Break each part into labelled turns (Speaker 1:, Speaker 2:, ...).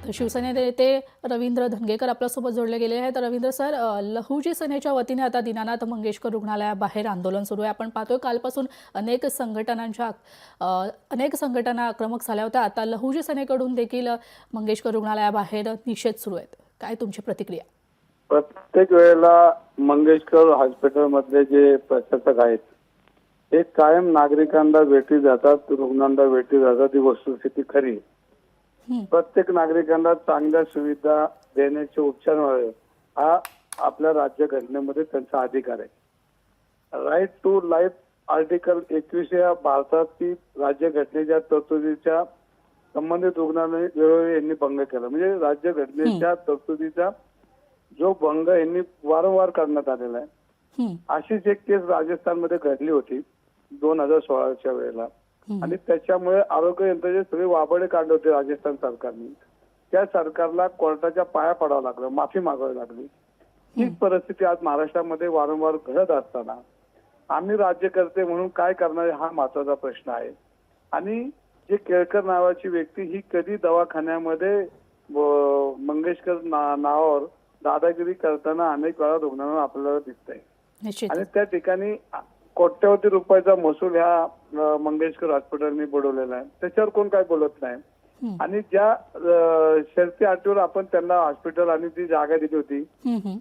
Speaker 1: तर शिवसेना नेते रवींद्र धंगेकर आपल्यासोबत जोडले गेले आहेत. तर रवींद्र सर, लहुजी सेनेच्या वतीने आता दीनानाथ मंगेशकर रुग्णालयाबाहेर आंदोलन सुरू आहे. आपण पाहतोय कालपासून अनेक संघटना आक्रमक झाल्या होत्या. आता लहुजी सेनेकडून देखील मंगेशकर रुग्णालयाबाहेर निषेध सुरू आहेत. काय तुमची प्रतिक्रिया?
Speaker 2: प्रत्येक वेळेला मंगेशकर हॉस्पिटलमधले जे प्रशासक आहेत हे कायम नागरिकांना भेटी जातात, रुग्णांना भेटी जातात. ही वस्तुस्थिती खरी. प्रत्येक नागरिकांना चांगल्या सुविधा देण्याचे उपचार व्हावे हा आपल्या राज्यघटनेमध्ये त्यांचा अधिकार आहे. राईट टू लाईफ आर्टिकल 21 या भारतातील राज्यघटनेच्या तरतुदीच्या संबंधित रुग्णांनी वेळोवेळी यांनी भंग केला. म्हणजे राज्यघटनेच्या तरतुदीचा जो भंग यांनी वारंवार करण्यात आलेला आहे. अशीच एक केस राजस्थानमध्ये घडली होती 2016च्या वेळेला आणि त्याच्यामुळे आरोग्य यंत्रणेचे सगळे वाबडे काढले होते राजस्थान सरकारने. त्या सरकारला कोर्टाच्या पाया पडावं लागलं, माफी मागावी लागली. हीच परिस्थिती आज महाराष्ट्रामध्ये वारंवार घडत असताना आम्ही राज्यकर्ते म्हणून काय करणार हा महत्वाचा प्रश्न आहे. आणि जे केळकर नावाची व्यक्ती ही कधी दवाखान्यामध्ये मंगेशकर नावावर दादागिरी करताना अनेक वेळा रुग्णांना आपल्याला दिसतंय. आणि त्या ठिकाणी कोट्यवधी रुपयाचा महसूल ह्या मंगेशकर हॉस्पिटलने बुडवलेला आहे. त्याच्यावर कोण काय बोलत नाही. आणि ज्या शर्ती अटीवर आपण त्यांना हॉस्पिटल आणि ती जागा दिली होती,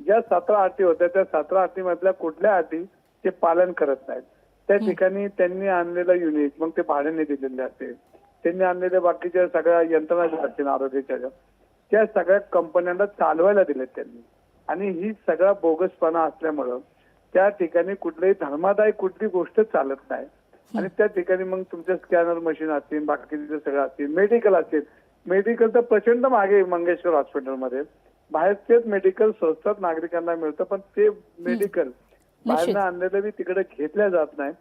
Speaker 2: ज्या 17 अटी होत्या त्या 17 अटी मधल्या कुठल्या अटी ते पालन करत नाहीत. त्या ठिकाणी त्यांनी आणलेलं युनिट मग ते भाड्याने दिलेले असते, त्यांनी आणलेल्या बाकीच्या सगळ्या यंत्रणा ज्या असतील आरोग्याच्या त्या सगळ्या कंपन्यांना चालवायला दिलेत त्यांनी. आणि ही सगळा बोगसपणा असल्यामुळं त्या ठिकाणी कुठल्याही धर्मादाय कुठली गोष्ट चालत नाही. आणि त्या ठिकाणी मग तुमचे स्कॅनर मशीन असतील, बाकीचे सगळं असतील, मेडिकल असतील. मेडिकल तर प्रचंड मागे मंगेशकर हॉस्पिटलमध्ये. बाहेरचेच मेडिकल स्वस्तात नागरिकांना मिळतं, पण ते मेडिकल बाहेरनं आणलेलं तिकडे घेतल्या जात नाही.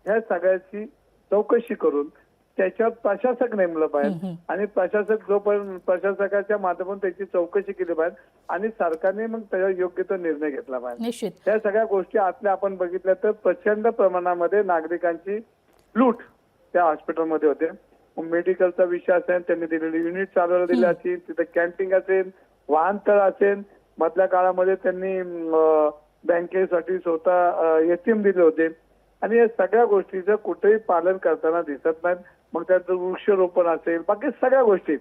Speaker 2: ह्या सगळ्याची चौकशी करून त्याच्यात प्रशासक नेमलं पाहिजे. आणि प्रशासक जोपर्यंत प्रशासकाच्या माध्यमातून त्याची चौकशी केली पाहिजे आणि सरकारने मग त्याचा योग्य तो निर्णय घेतला पाहिजे. त्या सगळ्या गोष्टी आतल्या आपण बघितल्या तर प्रचंड प्रमाणामध्ये नागरिकांची लूट त्या हॉस्पिटलमध्ये होते. मेडिकलचा विषय असेल, त्यांनी दिलेली युनिट चालवायला दिली असेल, तिथे कॅन्टीन असेल, वाहनतळ असेल. मधल्या काळामध्ये त्यांनी बँकेसाठी स्वतः एटीएम दिले होते. आणि या सगळ्या गोष्टीचं कुठेही पालन करताना दिसत नाहीत. मग त्यात वृक्षरोपण असेल, बाकी सगळ्या गोष्टी.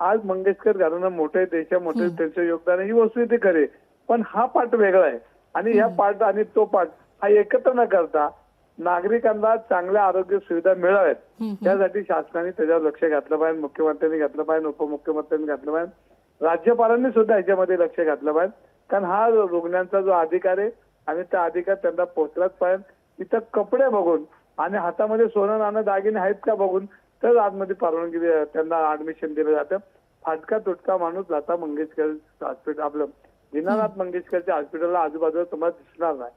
Speaker 2: आज मंगेशकर घराणं मोठे देशा मोठे त्यांचं योगदान ही वस्तुस्थिती खरे, पण हा पाठ वेगळा आहे. आणि या पाठ आणि तो पाठ हा एकत्र न करता नागरिकांना चांगल्या आरोग्य सुविधा मिळाव्यात त्यासाठी शासनाने त्याच्यावर लक्ष घातलं पाहिजे, मुख्यमंत्र्यांनी घातलं पाहिजे, उपमुख्यमंत्र्यांनी घातलं पाहिजे, राज्यपालांनी सुद्धा याच्यामध्ये लक्ष घातलं पाहिजे. कारण हा रुग्णांचा जो अधिकार आहे आणि त्या अधिकार त्यांना पोहोचलाच पाहिजे. तिथं कपडे बघून आणि हातामध्ये सोनं नाणं दागिने आहेत का बघून तर आतमध्ये परवानगी त्यांना ऍडमिशन दिलं जातं. फाटका तुटका माणूस लता मंगेशकर हॉस्पिटल आपलं दीनानाथ मंगेशकरच्या हॉस्पिटलला आजूबाजूला तुम्हाला दिसणार नाही.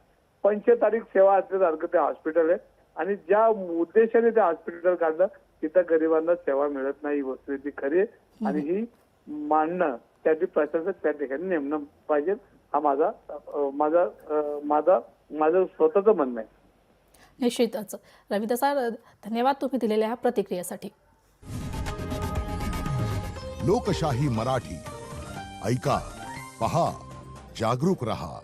Speaker 2: 5 सेवा असल्यासारखं ते हॉस्पिटल आहे. आणि ज्या उद्देशाने ते हॉस्पिटल काढलं तिथं गरिबांना सेवा मिळत नाही. ही वस्तुस्थिती खरी आहे आणि ही मांडणं त्याची प्रशासक त्या ठिकाणी नेमणं पाहिजे. हा माझं स्वतःचं म्हणणं आहे.
Speaker 1: निश्चितच. रवींद्र सर, धन्यवाद तुम्ही दिलेल्या ह्या प्रतिक्रियेसाठी.
Speaker 3: लोकशाही मराठी ऐका, पहा, जागरूक रहा.